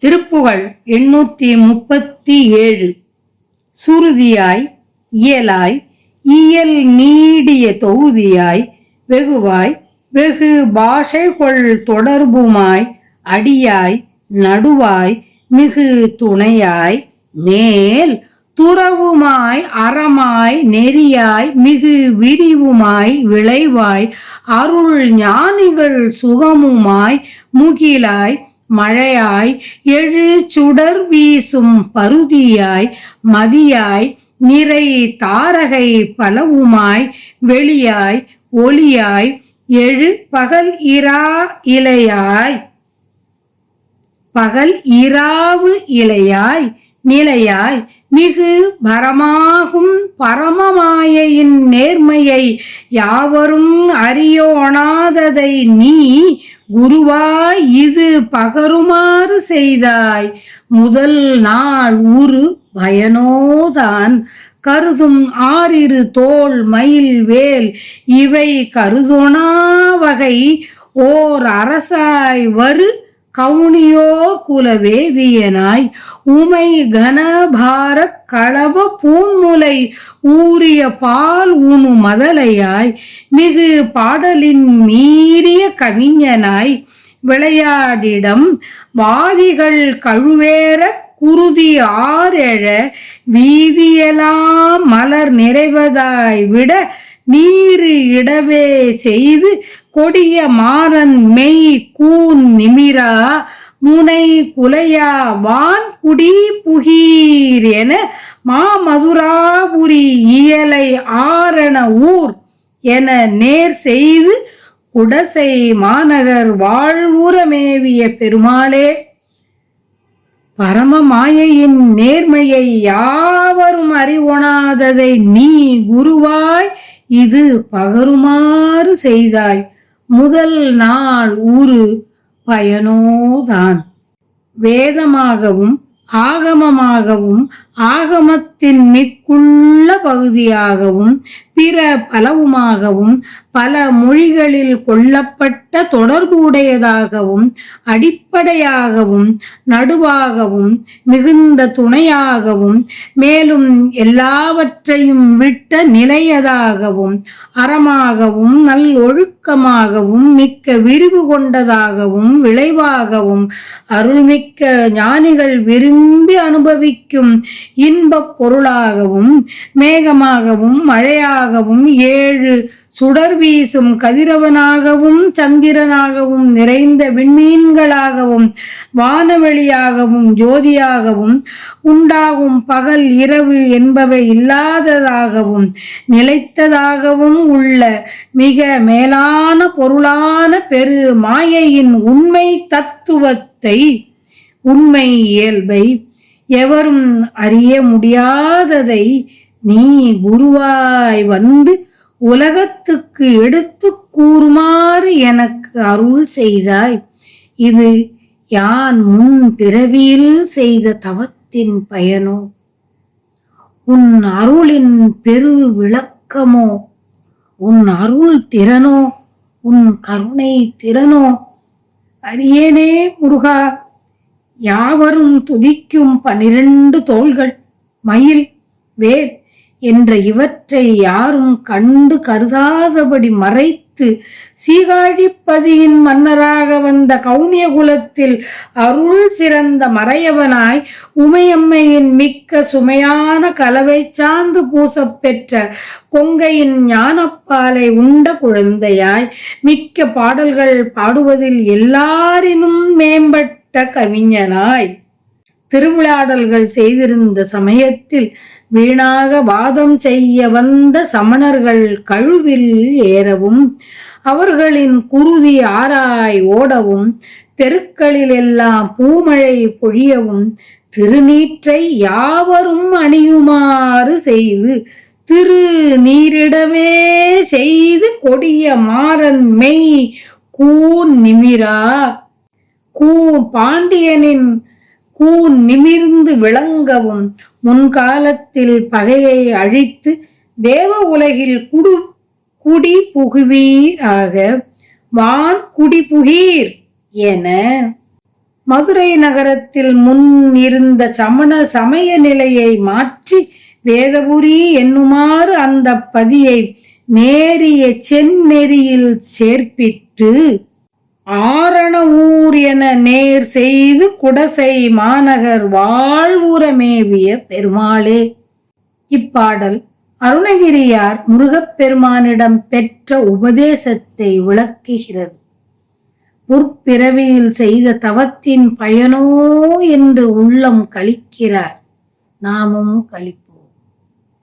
திருப்புகழ் 837. சுருதியாய் இயலாய் இயல் நீடிய தொகுதியாய் வெகுவாய் வெகு பாஷைகொள் தொடர்புமாய் அடியாய் நடுவாய் மிகு துணையாய் மேல் துறவுமாய் அறமாய் நெறியாய் மிகு விரிவுமாய் விளைவாய் அருள் ஞானிகள் சுகமுமாய் முகிலாய் மழையாய் எழு சுடர் வீசும் பருதியாய் மதியாய் நிறை தாரகை பலவுமாய் வெளியாய் ஒளியாய் எழு பகல் இரா இலையாய் பகல் இராவு இலையாய் நிலையாய் மிகு பரமாகும் பரமமாயையின் நேர்மையை யாவரும் அறியோணாததை நீ குருவாய் இது பகருமாறு செய்தாய். முதல் நாள் உரு பயனோதான் கருதும் ஆறிரு தோள் மயில் வேல் இவை கருதொணா வகை ஓர் அரசாய் வரு கவுனியோர் குலவேதியனாய் உமை கனபார களப பூன்முலை ஊறிய பால் உணு மதலையாய் மிகு பாடலின் மீறிய கவிஞனாய் விளையாடிடம் வாதிகள் கழுவேற குருதி ஆரெழ வீதியெல்லாம் மலர் நிறைவதாய் விட நீரு இடவே செய்து கொடிய மாறன் மெய் கூன் நிமிரா முனை குலையா வான் குடி புகீர் என மாமதுராபுரி இயலை ஆரண ஊர் என நேர் செய்து குடசை மாநகர் வாழ்வுரமேவிய பெருமாளே, பரம மாயையின் நேர்மையை யாவரும் அறிவொணாததை நீ குருவாய் இது பகருமாறு செய்தாய். முதல் நாள் உரு பயனோதான் வேதமாகவும் ஆகமமாகவும் ஆகமத்தின் மிக்குள்ள பகுதியாகவும் பிற பலவுமாகவும் பல மொழிகளில் கொள்ளப்பட்ட தொடர்புடையதாகவும் அடிப்படையாகவும் நடுவாகவும் மிகுந்த துணையாகவும் மேலும் எல்லாவற்றையும் விட்ட நிலையதாகவும் அறமாகவும் நல்லொழுக்கமாகவும் மிக்க விரிவு கொண்டதாகவும் விளைவாகவும் அருள்மிக்க ஞானிகள் விரும்பி அனுபவிக்கும் இன்பப் பொருளாகவும் மேகமாகவும் மழையாகவும் ஏழு சுடர் வீசும் கதிரவனாகவும் சந்திரனாகவும் நிறைந்த விண்மீன்களாகவும் வானவெளியாகவும் ஜோதியாகவும் உண்டாகும் பகல் இரவு என்பவை இல்லாததாகவும் நிலைத்ததாகவும் உள்ள மிக மேலான பொருளான பெரு மாயையின் உண்மை தத்துவத்தை உண்மை இயல்பை எவரும் அறிய முடியாததை நீ குருவாய் வந்து உலகத்துக்கு எடுத்து கூறுமாறு எனக்கு அருள் செய்தாய். இது யான் முன் பிறவியில் செய்த தவத்தின் பயனோ, உன் அருளின் பெரு விளக்கமோ, உன் அருள் திறனோ, உன் கருணை திறனோ அறியேனே முருகா. யாவரும் துதிக்கும் 12 தோள்கள் மயில் வேல் என்ற இவற்றை யாரும் கண்டு கருதாதபடி மறைத்து சீகாழிப்பதியின் மன்னராக வந்த கவுனிய குலத்தில் அருள் சிறந்த மறையவனாய் உமையம்மையின் மிக்க சுமையான கலவை சார்ந்து பூசப் பெற்ற கொங்கையின் ஞானப்பாலை உண்ட குழந்தையாய் மிக்க பாடல்கள் பாடுவதில் எல்லாரினும் மேம்பட்ட கவிஞனாய் திருவிழாடல்கள் செய்திருந்த சமயத்தில் வீணாக வாதம் செய்ய வந்த சமணர்கள் கழுவில் ஏறவும் அவர்களின் குருதி ஆராய் ஓடவும் தெருக்களில் எல்லாம் பூமழை பொழியவும் திருநீற்றை யாவரும் அணியுமாறு செய்து திரு நீரிடவே செய்து கொடிய மாறன் மெய் கூன் நிமிரா பாண்டியனின் கூன் நிமிர்ந்து விளங்கவும் முன்காலத்தில் பகையை அழித்து தேவ உலகில் குடி புகுவீராக வான் குடி புகீர் என மதுரை நகரத்தில் முன் இருந்த சமண சமய நிலையை மாற்றி வேதபுரி என்னுமாறு அந்த பதியை நேரிய செந்நெறியில் சேர்ப்பித்து ஆரண ஊர் என நேர் செய்து குடசை மாநகர் வாழ்வுரமேவிய பெருமாளே. இப்பாடல் அருணகிரியார் முருகப்பெருமானிடம் பெற்ற உபதேசத்தை விளக்குகிறது. முற்பிறவியில் செய்த தவத்தின் பயனோ என்று உள்ளம் களிக்கிறார். நாமும் களிப்போம்.